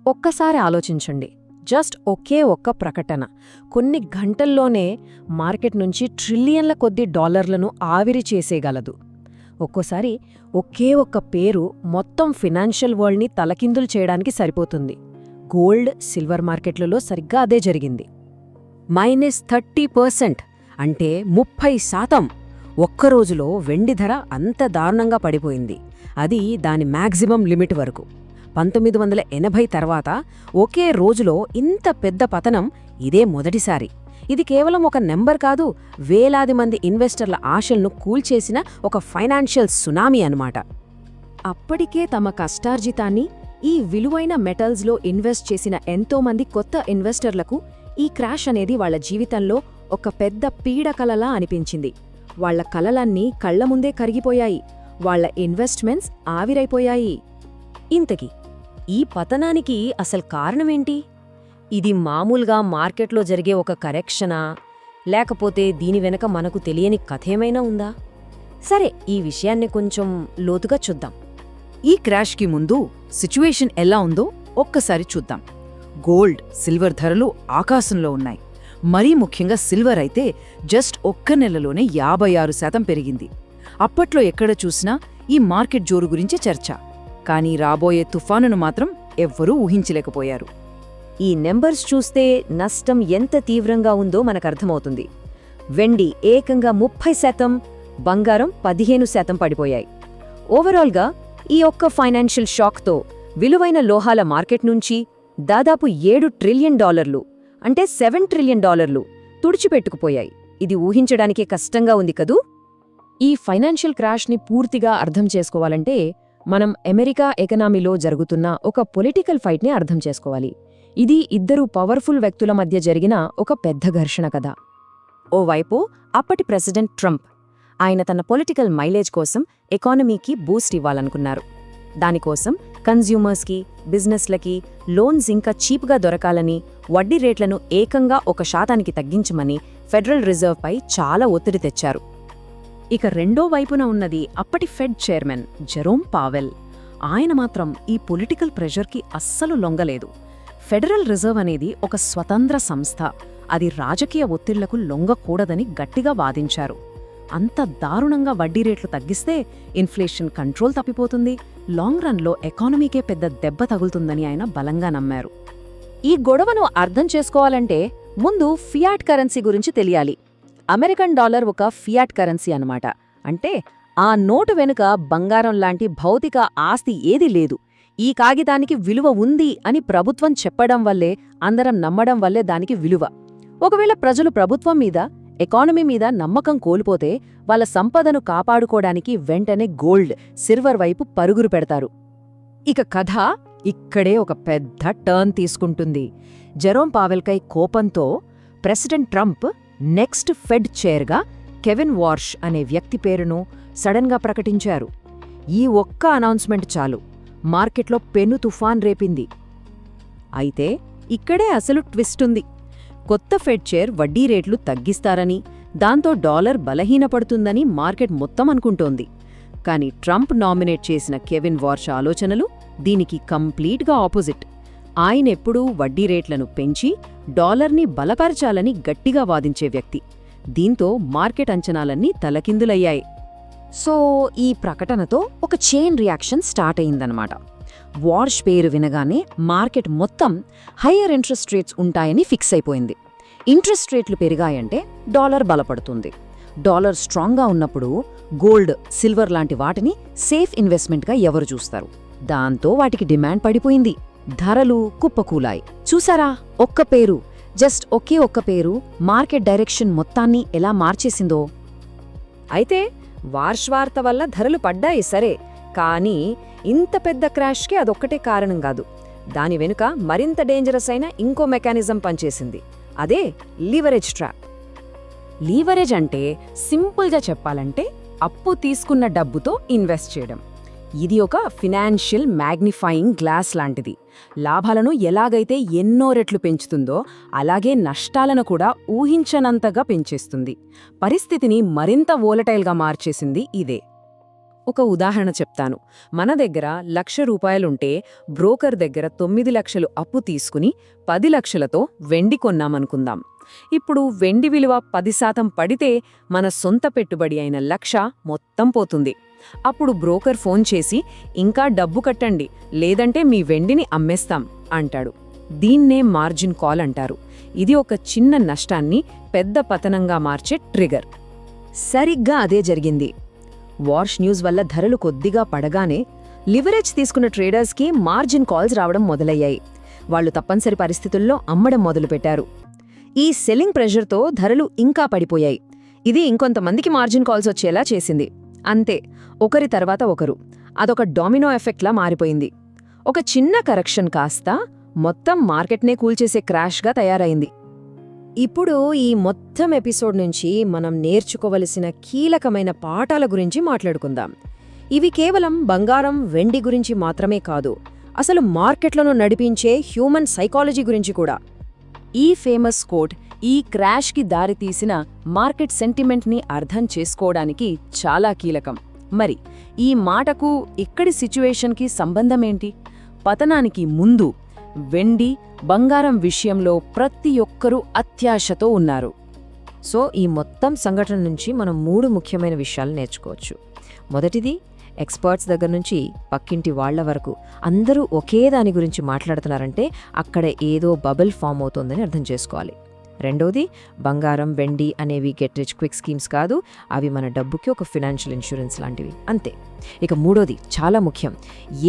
ఒక్కసారి ఆలోచించండి. జస్ట్ ఒకే ఒక్క ప్రకటన కొన్ని గంటల్లోనే మార్కెట్ నుంచి ట్రిలియన్ల కొద్ది డాలర్లను ఆవిరి చేసేయగలదు. ఒక్కోసారి ఒకే ఒక్క పేరు మొత్తం ఫినాన్షియల్ వరల్డ్ని తలకిందులు చేయడానికి సరిపోతుంది. గోల్డ్, సిల్వర్ మార్కెట్లలో సరిగ్గా అదే జరిగింది. -30%, అంటే 30%. ఒక్కరోజులో వెండి ధర అంత దారుణంగా పడిపోయింది. అది దాని మ్యాక్సిమం లిమిట్ వరకు. 1980 తర్వాత ఒకే రోజులో ఇంత పెద్ద పతనం ఇదే మొదటిసారి. ఇది కేవలం ఒక నెంబర్ కాదు, వేలాది మంది ఇన్వెస్టర్ల ఆశలను కూల్చేసిన ఒక ఫైనాన్షియల్ సునామీ అన్నమాట. అప్పటికే తమ కష్టార్జితాన్ని ఈ విలువైన మెటల్స్లో ఇన్వెస్ట్ చేసిన ఎంతోమంది కొత్త ఇన్వెస్టర్లకు ఈ క్రాష్ అనేది వాళ్ల జీవితంలో ఒక పెద్ద పీడకలలా అనిపించింది. వాళ్ల కలలన్నీ కళ్ల ముందే కరిగిపోయాయి. వాళ్ల ఇన్వెస్ట్మెంట్స్ ఆవిరైపోయాయి. ఇంతకీ ఈ పతనానికి అసలు కారణమేంటి? ఇది మామూలుగా మార్కెట్లో జరిగే ఒక కరెక్షనా, లేకపోతే దీని వెనక మనకు తెలియని కథేమైనా ఉందా? సరే, ఈ విషయాన్ని కొంచెం లోతుగా చూద్దాం. ఈ క్రాష్కి ముందు సిచ్యువేషన్ ఎలా ఉందో ఒక్కసారి చూద్దాం. గోల్డ్, సిల్వర్ ధరలు ఆకాశంలో ఉన్నాయి. మరీ ముఖ్యంగా సిల్వర్ అయితే జస్ట్ ఒక్క నెలలోనే 56% పెరిగింది. అప్పట్లో ఎక్కడ చూసినా ఈ మార్కెట్ జోరు గురించే చర్చ. కానీ రాబోయే తుఫానును మాత్రం ఎవ్వరూ ఊహించలేకపోయారు. ఈ నెంబర్స్ చూస్తే నష్టం ఎంత తీవ్రంగా ఉందో మనకర్థమవుతుంది. వెండి ఏకంగా 30%, బంగారం 15% పడిపోయాయి. ఓవరాల్గా ఈ ఒక్క ఫైనాన్షియల్ షాక్తో విలువైన లోహాల మార్కెట్ నుంచి దాదాపు $7 ట్రిలియన్, అంటే $7 ట్రిలియన్ తుడిచిపెట్టుకుపోయాయి. ఇది ఊహించడానికే కష్టంగా ఉంది కదూ? ఈ ఫైనాన్షియల్ క్రాష్ని పూర్తిగా అర్థం చేసుకోవాలంటే మనం అమెరికా ఎకనామీలో జరుగుతున్న ఒక పొలిటికల్ ఫైట్ని అర్థం చేసుకోవాలి. ఇది ఇద్దరు పవర్ఫుల్ వ్యక్తుల మధ్య జరిగిన ఒక పెద్ద ఘర్షణ కథ. ఓవైపు అప్పటి ప్రెసిడెంట్ ట్రంప్. ఆయన తన పొలిటికల్ మైలేజ్ కోసం ఎకానమీకి బూస్ట్ ఇవ్వాలనుకున్నారు. దానికోసం కన్జ్యూమర్స్కి, బిజినెస్లకి లోన్స్ ఇంకా చీప్గా దొరకాలని, వడ్డీ రేట్లను ఏకంగా 1% తగ్గించమని ఫెడరల్ రిజర్వ్పై చాలా ఒత్తిడి తెచ్చారు. ఇక రెండో వైపున ఉన్నది అప్పటి ఫెడ్ చైర్మన్ జెరోమ్ పావెల్. ఆయన మాత్రం ఈ పొలిటికల్ ప్రెషర్కి అస్సలు లొంగలేదు. ఫెడరల్ రిజర్వ్ అనేది ఒక స్వతంత్ర సంస్థ, అది రాజకీయ ఒత్తిళ్లకు లొంగకూడదని గట్టిగా వాదించారు. అంత దారుణంగా వడ్డీ రేట్లు తగ్గిస్తే ఇన్ఫ్లేషన్ కంట్రోల్ తప్పిపోతుంది, లాంగ్ రన్లో ఎకానమీకే పెద్ద దెబ్బ తగులుతుందని ఆయన బలంగా నమ్మారు. ఈ గొడవను అర్థం చేసుకోవాలంటే ముందు ఫియాట్ కరెన్సీ గురించి తెలియాలి. అమెరికన్ డాలర్ ఒక ఫియాట్ కరెన్సీ అన్నమాట. అంటే ఆ నోటు వెనుక బంగారం లాంటి భౌతిక ఆస్తి ఏదీ లేదు. ఈ కాగితానికి విలువ ఉంది అని ప్రభుత్వం చెప్పడం వల్లే, అందరం నమ్మడం వల్లే దానికి విలువ. ఒకవేళ ప్రజలు ప్రభుత్వం మీద, ఎకానమీ మీద నమ్మకం కోల్పోతే వాళ్ళ సంపదను కాపాడుకోవడానికి వెంటనే గోల్డ్, సిల్వర్ వైపు పరుగురు పెడతారు. ఇక కథ ఇక్కడే ఒక పెద్ద టర్న్ తీసుకుంటుంది. జెరోమ్ పావెల్కై కోపంతో ప్రెసిడెంట్ ట్రంప్ నెక్స్ట్ ఫెడ్ చైర్గా కెవిన్ వార్ష్ అనే వ్యక్తి పేరును సడన్గా ప్రకటించారు. ఈ ఒక్క అనౌన్స్మెంట్ చాలు మార్కెట్లో పెను తుఫాన్ రేపింది. అయితే ఇక్కడే అసలు ట్విస్ట్ ఉంది. కొత్త ఫెడ్ చైర్ వడ్డీ రేట్లు తగ్గిస్తారని, దాంతో డాలర్ బలహీనపడుతుందని మార్కెట్ మొత్తం అనుకుంటోంది. కానీ ట్రంప్ నామినేట్ చేసిన కెవిన్ వార్ష్ ఆలోచనలు దీనికి కంప్లీట్గా ఆపోజిట్. ఆయనెప్పుడూ వడ్డీ రేట్లను పెంచి డాలర్ని బలపరచాలని గట్టిగా వాదించే వ్యక్తి. దీంతో మార్కెట్ అంచనాలన్నీ తలకిందులయ్యాయి. సో ఈ ప్రకటనతో ఒక చైన్ రియాక్షన్ స్టార్ట్ అయిందన్నమాట. వార్ష్ పేరు వినగానే మార్కెట్ మొత్తం హయ్యర్ ఇంట్రెస్ట్ రేట్స్ ఉంటాయని ఫిక్స్ అయిపోయింది. ఇంట్రెస్ట్ రేట్లు పెరిగాయంటే డాలర్ బలపడుతుంది. డాలర్ స్ట్రాంగ్గా ఉన్నప్పుడు గోల్డ్, సిల్వర్ లాంటి వాటిని సేఫ్ ఇన్వెస్ట్మెంట్గా ఎవరు చూస్తారు? దాంతో వాటికి డిమాండ్ పడిపోయింది. ధరలు కుప్పకూలాయి. చూసారా, ఒక్క పేరు, జస్ట్ ఒకే ఒక్క పేరు మార్కెట్ డైరెక్షన్ మొత్తాన్ని ఎలా మార్చేసిందో. అయితే వార్ష్ వార్త వల్ల ధరలు పడ్డాయి సరే, కానీ ఇంత పెద్ద క్రాష్కి అదొక్కటే కారణం కాదు. దాని వెనుక మరింత డేంజరస్ అయిన ఇంకో మెకానిజం పనిచేసింది. అదే లీవరేజ్ ట్రాప్. లీవరేజ్ అంటే సింపుల్గా చెప్పాలంటే అప్పు తీసుకున్న డబ్బుతో ఇన్వెస్ట్ చేయడం. ఇది ఒక ఫినాన్షియల్ మ్యాగ్నిఫైయింగ్ గ్లాస్ లాంటిది. లాభాలను ఎలాగైతే ఎన్నో రెట్లు పెంచుతుందో అలాగే నష్టాలను కూడా ఊహించనంతగా పెంచేస్తుంది. పరిస్థితిని మరింత వోలటైల్గా మార్చేసింది ఇదే. ఒక ఉదాహరణ చెప్తాను. మన దగ్గర 1,00,000 రూపాయలుంటే బ్రోకర్ దగ్గర 9 లక్షలు అప్పు తీసుకుని 10 లక్షలతో వెండి కొన్నామనుకుందాం. ఇప్పుడు వెండి విలువ 10% పడితే మన సొంత పెట్టుబడి అయిన 1,00,000 మొత్తం పోతుంది. అప్పుడు బ్రోకర్ ఫోన్ చేసి ఇంకా డబ్బు కట్టండి, లేదంటే మీ వెండిని అమ్మేస్తాం అంటాడు. దీన్నే మార్జిన్ కాల్ అంటారు. ఇది ఒక చిన్న నష్టాన్ని పెద్ద పతనంగా మార్చే ట్రిగర్. సరిగ్గా అదే జరిగింది. వార్ష్ న్యూస్ వల్ల ధరలు కొద్దిగా పడగానే లివరేజ్ తీసుకున్న ట్రేడర్స్కి మార్జిన్ కాల్స్ రావడం మొదలయ్యాయి. వాళ్లు తప్పనిసరి పరిస్థితుల్లో అమ్మడం మొదలుపెట్టారు. ఈ సెల్లింగ్ ప్రెషర్తో ధరలు ఇంకా పడిపోయాయి. ఇది ఇంకొంతమందికి మార్జిన్ కాల్స్ వచ్చేలా చేసింది. అంతే, ఒకరి తర్వాత ఒకరు. అదొక డామినో ఎఫెక్ట్లా మారిపోయింది. ఒక చిన్న కరెక్షన్ కాస్త మొత్తం మార్కెట్నే కూల్చేసే క్రాష్గా తయారైంది. ఇప్పుడు ఈ మొత్తం ఎపిసోడ్ నుంచి మనం నేర్చుకోవలసిన కీలకమైన పాఠాల గురించి మాట్లాడుకుందాం. ఇవి కేవలం బంగారం, వెండి గురించి మాత్రమే కాదు, అసలు మార్కెట్లను నడిపించే హ్యూమన్ సైకాలజీ గురించి కూడా. ఈ ఫేమస్ కోట్ ఈ క్రాష్కి దారితీసిన మార్కెట్ సెంటిమెంట్ని అర్థం చేసుకోవడానికి చాలా కీలకం. మరి ఈ మాటకు ఇక్కడి సిచ్యువేషన్కి సంబంధమేంటి? పతనానికి ముందు వెండి, బంగారం విషయంలో ప్రతి ఒక్కరూ అత్యాశతో ఉన్నారు. సో ఈ మొత్తం సంఘటన నుంచి మనం 3 ముఖ్యమైన విషయాలు నేర్చుకోవచ్చు. మొదటిది, ఎక్స్పర్ట్స్ దగ్గర నుంచి పక్కింటి వాళ్ల వరకు అందరూ ఒకే దాని గురించి మాట్లాడుతున్నారంటే అక్కడ ఏదో బబుల్ ఫామ్ అవుతోందని అర్థం చేసుకోవాలి. రెండోది, బంగారం, వెండి అనేవి గెట్ రిచ్ క్విక్ స్కీమ్స్ కాదు, అవి మన డబ్బుకి ఒక ఫినాన్షియల్ ఇన్సూరెన్స్ లాంటివి, అంతే. ఇక మూడోది చాలా ముఖ్యం,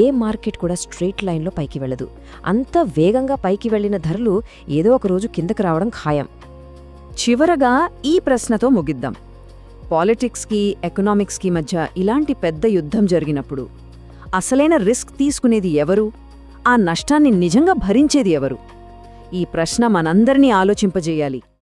ఏ మార్కెట్ కూడా స్ట్రెయిట్ లైన్లో పైకి వెళ్ళదు. అంత వేగంగా పైకి వెళ్లిన ధరలు ఏదో ఒక రోజు కిందకు రావడం ఖాయం. చివరగా ఈ ప్రశ్నతో ముగిద్దాం. పాలిటిక్స్కి, ఎకనామిక్స్కి మధ్య ఇలాంటి పెద్ద యుద్ధం జరిగినప్పుడు అసలైన రిస్క్ తీసుకునేది ఎవరు? ఆ నష్టాన్ని నిజంగా భరించేది ఎవరు? ఈ ప్రశ్న మనందరినీ ఆలోచింపజేయాలి.